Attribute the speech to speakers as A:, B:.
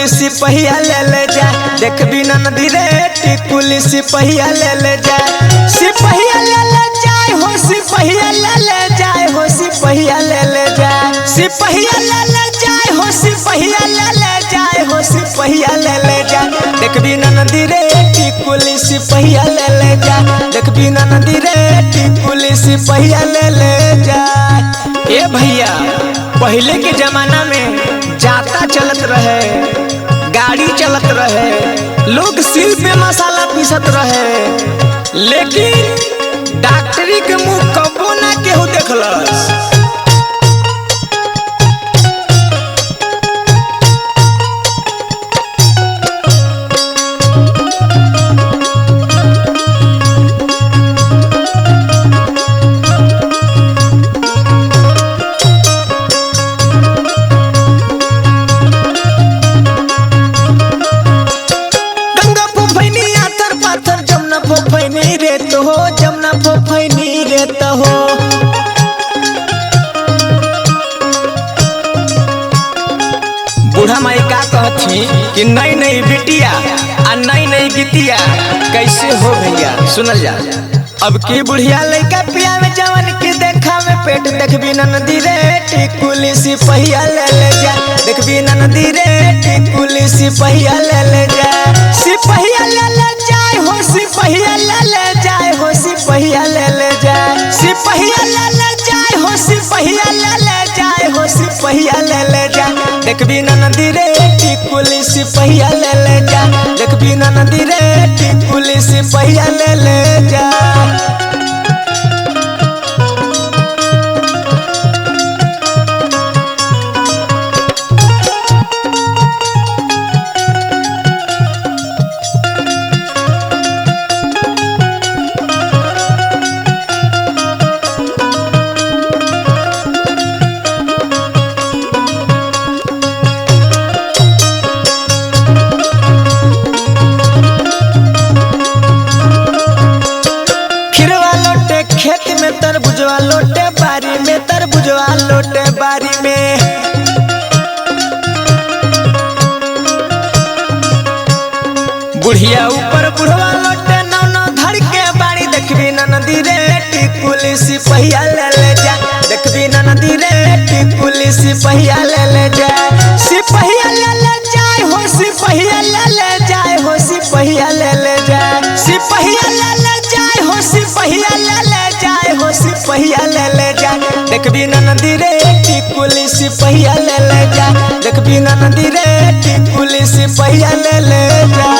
A: सिपहिया ले जा, देख बिना नदी रे टिकुली सिपहिया ले जा, सिपहिया ले जाए हो सिपहिया ले जाए हो सिपहिया ले जा, सिपहिया ले जाए हो सिपहिया ले जाए हो सिपहिया ले जा, देख बिना नदी रे टिकुली सिपहिया ले जा, देख बिना नदी रे टिकुली सिपहिया ले जा। ए भैया पहले के जमाना में जाता चलत रहे, गाड़ी चलत रहे, लोग सिल पे मसाला पीसत रहे, लेकिन डॉक्टरी के मुंह कबो ना केहू देखलस। जमुना फोफैनी रे तो हो बूढ़ा माई का कहती कि नई नई बिटिया आ नई नई गितिया कैसे हो भैया सुनल जा। अब की बुढ़िया लड़का पिया में जवन की देखा में पेट देख बिना नदी रे टिकुली सिपहिया ले जा, देख बिना नदी रे टिकुली सिपहिया ले जा, सिपहिया ले जाए हो सिपहिया ले जाए हो सिपहिया ले जा, सिपहिया ले जाए हो सिपहिया ले जाए हो सिपहिया ले जा, देख बिना नदी रे टिकुली सिपहिया ले जा, देख बिना नदी रे टिकुली सिपहिया ले जा। खेत में तरबुजवा लोटे बारी में तरबुजवा लोटे बारी में, बुढ़िया ऊपर बुढ़वा लोटे नौ धड़ के बाड़ी, देख बिना नदी रे टिकुली सिपहिया ले जा, देख बिना नदी रे टिकुली सिपहिया ले जा, सिपहिया ले जाए हो सिपहिया ले जाए हो सिपहिया ले जा, सिपहिया ले जाए हो सिपहिया ले जाए हो सिपहिया ले जा, देख बिना नदी रे टिकुली सिपहिया ले जा, देख बिना नदी रे टिकुली सिपहिया ले जा।